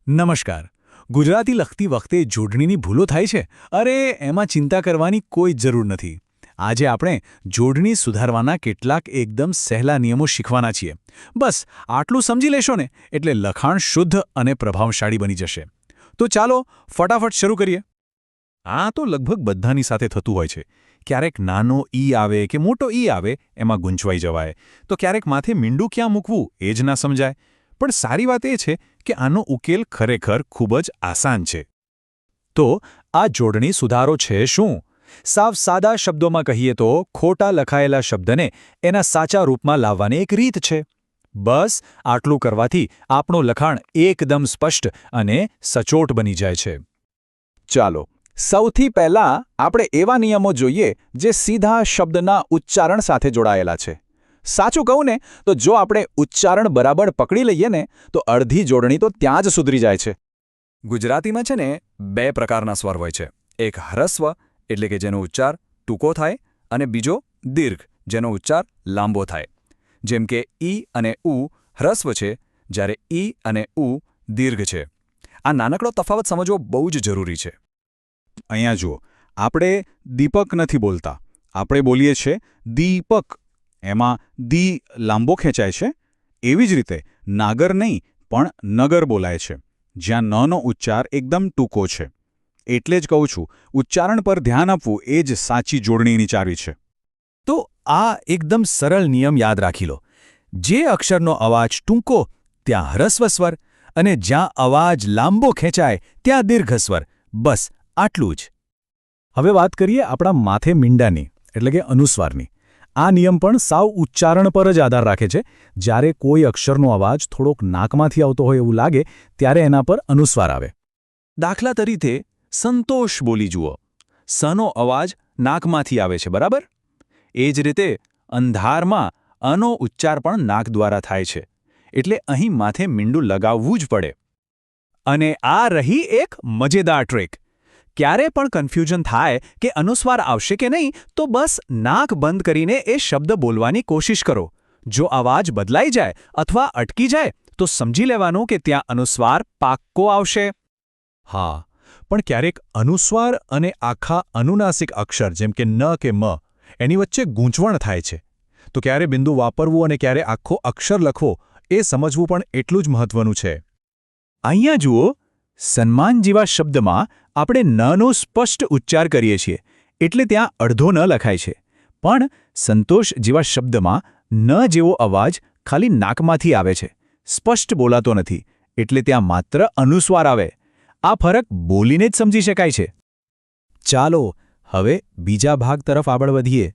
નમસ્કાર. ગુજરાતી લખતી વખતે જોડણીની ભૂલો થાય છે. અરે એમાં ચિંતા કરવાની કોઈ જરૂર નથી. આજે આપણે જોડણી સુધારવાના કેટલાક એકદમ સહેલા નિયમો શીખવાના છીએ. બસ આટલું સમજી લેશો ને એટલે લખાણ શુદ્ધ અને પ્રભાવશાળી બની જશે. તો ચાલો ફટાફટ શરૂ કરીએ. આ તો લગભગ બધાની સાથે થતું હોય છે. ક્યારેક નાનો ઈ આવે કે મોટો ઈ આવે એમાં ગૂંચવાઈ જવાય, તો ક્યારેક માથે મીંડું ક્યાં મૂકવું એ જ ના સમજાય. પણ સારી વાત એ છે કે આનો ઉકેલ ખરેખર ખૂબ જ આસાન છે. તો આ જોડણી સુધારો છે શું? સાવ સાદા શબ્દોમાં કહીએ તો ખોટા લખાયેલા શબ્દને એના સાચા રૂપમાં લાવવાની એક રીત છે. બસ આટલું કરવાથી આપણું લખાણ એકદમ સ્પષ્ટ અને સચોટ બની જાય છે. ચાલો સૌથી પહેલાં આપણે એવા નિયમો જોઈએ જે સીધા શબ્દના ઉચ્ચારણ સાથે જોડાયેલા છે. સાચું કહું ને તો જો આપણે ઉચ્ચારણ બરાબર પકડી લઈએ ને તો અડધી જોડણી તો ત્યાં જ સુધરી જાય છે. ગુજરાતીમાં છે ને બે પ્રકારના સ્વર હોય છે. એક હ્રસ્વ એટલે કે જેનો ઉચ્ચાર ટૂંકો થાય, અને બીજો દીર્ઘ જેનો ઉચ્ચાર લાંબો થાય. જેમ કે ઈ અને ઉ હ્રસ્વ છે, જ્યારે ઈ અને ઉ દીર્ઘ છે. આ નાનકડો તફાવત સમજવો બહુ જ જરૂરી છે. અહીંયા જુઓ, આપણે દીપક નથી બોલતા, આપણે બોલીએ છીએ દીપક. એમાં દી લાંબો ખેંચાય છે. એવી જ રીતે નાગર નહીં પણ નગર બોલાય છે, જ્યાં નનો ઉચ્ચાર એકદમ ટૂંકો છે. એટલે જ કહું છું, ઉચ્ચારણ પર ધ્યાન આપવું એ જ સાચી જોડણીની ચાવી છે. તો આ એકદમ સરળ નિયમ યાદ રાખી લો. જે અક્ષરનો અવાજ ટૂંકો ત્યાં હ્રસ્વ સ્વર, અને જ્યાં અવાજ લાંબો ખેંચાય ત્યાં દીર્ઘ સ્વર. બસ આટલું જ. હવે વાત કરીએ આપણા માથે મીંડાની એટલે કે અનુસ્વારની. આ નિયમ પણ સાવ ઉચ્ચારણ પર જ આધાર રાખે છે. જ્યારે કોઈ અક્ષરનો અવાજ થોડોક નાકમાંથી આવતો હોય એવું લાગે ત્યારે એના પર અનુસ્વાર આવે. દાખલા તરીકે સંતોષ બોલી જુઓ. સનો અવાજ નાકમાંથી આવે છે, બરાબર? એ જ રીતે અંધારમાં અનો ઉચ્ચાર પણ નાક દ્વારા થાય છે. એટલે અહીં માથે મીંડું લગાવવું જ પડે. અને આ રહી એક મજેદાર ટ્રીક. ક્યારે પણ કન્ફ્યુઝન થાય કે અનુસ્વાર આવશે કે નહીં તો બસ નાક બંધ કરીને એ શબ્દ બોલવાની કોશિશ કરો. જો અવાજ બદલાઈ જાય અથવા અટકી જાય તો સમજી લેવાનું કે ત્યાં અનુસ્વાર પાક્કો આવશે. હા, પણ ક્યારેક અનુસ્વાર અને આખા અનુનાસિક અક્ષર જેમ કે ન કે મ એની વચ્ચે ગૂંચવણ થાય છે. તો ક્યારે બિંદુ વાપરવું અને ક્યારે આખો અક્ષર લખવો એ સમજવું પણ એટલું જ મહત્વનું છે. અહીંયા જુઓ, સન્માન જેવા શબ્દમાં આપણે નનો સ્પષ્ટ ઉચ્ચાર કરીએ છીએ એટલે ત્યાં અડધો ન લખાય છે. પણ સંતોષ જેવા શબ્દમાં ન જેવો અવાજ ખાલી નાકમાંથી આવે છે, સ્પષ્ટ બોલાતો નથી, એટલે ત્યાં માત્ર અનુસ્વાર આવે. આ ફરક બોલીને જ સમજી શકાય છે. ચાલો હવે બીજા ભાગ તરફ આગળ વધીએ.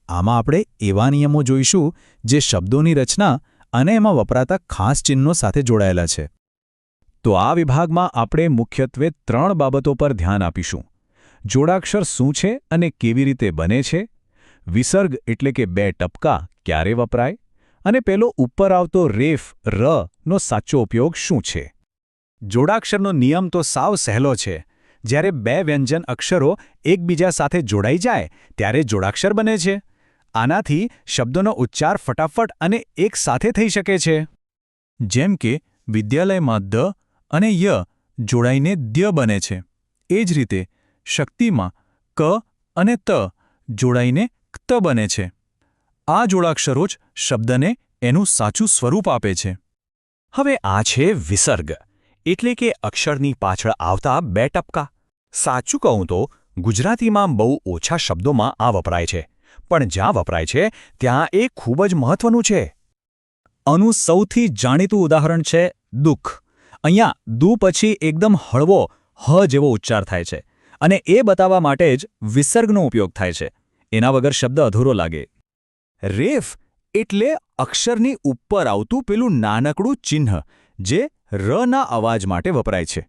આમાં આપણે એવા નિયમો જોઈશું જે શબ્દોની રચના અને એમાં વપરાતા ખાસ ચિહ્નો સાથે જોડાયેલા છે. તો આ વિભાગમાં આપણે મુખ્યત્વે 3 બાબતો પર ધ્યાન આપીશું. જોડાક્ષર શું છે અને કેવી રીતે બને છે, વિસર્ગ એટલે કે 2 ટપકા ક્યારે વપરાય, અને પેલો ઉપર આવતો રેફ નો સાચો ઉપયોગ શું છે. જોડાક્ષરનો નિયમ તો સાવ સહેલો છે. જ્યારે 2 વ્યંજન અક્ષરો એકબીજા સાથે જોડાઈ જાય ત્યારે જોડાક્ષર બને છે. આનાથી શબ્દોનો ઉચ્ચાર ફટાફટ અને એક સાથે થઈ શકે છે. જેમ કે વિદ્યાલયમાં દ અને ય જોડાઈને દ્ય બને છે. એ જ રીતે શક્તિમાં ક અને ત જોડાઈને ક્ત બને છે. આ જોડાક્ષરો જ શબ્દને એનું સાચું સ્વરૂપ આપે છે. હવે આ છે વિસર્ગ એટલે કે અક્ષરની પાછળ આવતા 2 ટપકા. સાચું કહું તો ગુજરાતીમાં બહુ ઓછા શબ્દોમાં આ વપરાય છે, પણ જ્યાં વપરાય છે ત્યાં એ ખૂબ જ મહત્વનું છે. આનું સૌથી જાણીતું ઉદાહરણ છે દુઃખ. અહીંયા દુ પછી એકદમ હળવો હ જેવો ઉચ્ચાર થાય છે, અને એ બતાવવા માટે જ વિસર્ગનો ઉપયોગ થાય છે. એના વગર શબ્દ અધૂરો લાગે. રેફ એટલે અક્ષરની ઉપર આવતું પેલું નાનકડું ચિહ્ન જે રના અવાજ માટે વપરાય છે.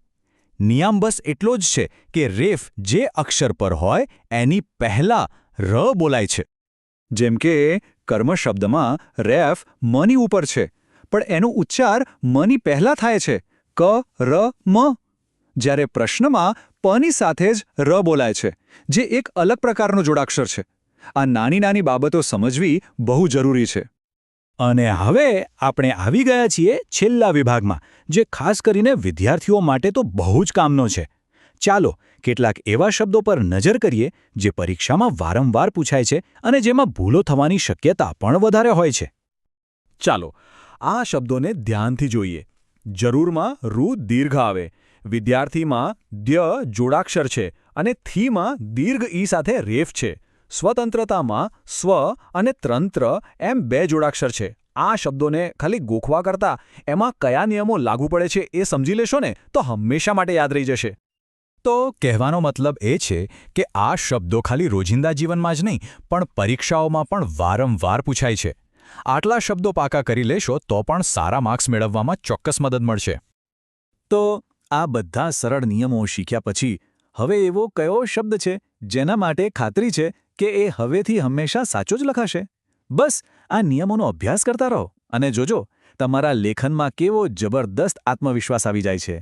નિયમ બસ એટલો જ છે કે રેફ જે અક્ષર પર હોય એની પહેલાં ર બોલાય છે. જેમ કે કર્મ શબ્દમાં રેફ મની ઉપર છે, પણ એનો ઉચ્ચાર મની પહેલાં થાય છે, ક ર મ. જ્યારે પ્રશ્નમાં પની સાથે જ ર બોલાય છે, જે એક અલગ પ્રકારનો જોડાક્ષર છે. આ નાની નાની બાબતો સમજવી બહુ જરૂરી છે. અને હવે આપણે આવી ગયા છીએ છેલ્લા વિભાગમાં, જે ખાસ કરીને વિદ્યાર્થીઓ માટે તો બહુ જ કામનો છે. ચાલો કેટલાક એવા શબ્દો પર નજર કરીએ જે પરીક્ષામાં વારંવાર પૂછાય છે અને જેમાં ભૂલો થવાની શક્યતા પણ વધારે હોય છે. ચાલો આ શબ્દોને ધ્યાનથી જોઈએ. જરૂરમાં રૂ દીર્ઘ આવે, વિદ્યાર્થીમાં દ્ય જોડાક્ષર છે અને થીમાં દીર્ઘ ઈ સાથે રેફ છે. સ્વતંત્રતામાં સ્વ અને તંત્ર એમ 2 જોડાક્ષર છે. આ શબ્દોને ખાલી ગોખવા કરતાં એમાં કયા નિયમો લાગુ પડે છે એ સમજી લેશો ને તો હંમેશા માટે યાદ રહી જશે. તો કહેવાનો મતલબ એ છે કે આ શબ્દો ખાલી રોજિંદા જીવનમાં જ નહીં પણ પરીક્ષાઓમાં પણ વારંવાર પૂછાય છે. આટલા શબ્દો પાકા કરી લેશો તો પણ સારા માર્ક્સ મેળવવામાં ચોક્કસ મદદ મળશે. તો આ બધા સરળ નિયમો શીખ્યા પછી હવે એવો કયો શબ્દ છે જેના માટે ખાતરી છે કે એ હવેથી હંમેશા સાચો જ લખાશે? બસ આ નિયમોનો અભ્યાસ કરતા રહો અને જોજો તમારા લેખનમાં કેવો જબરદસ્ત આત્મવિશ્વાસ આવી જાય છે.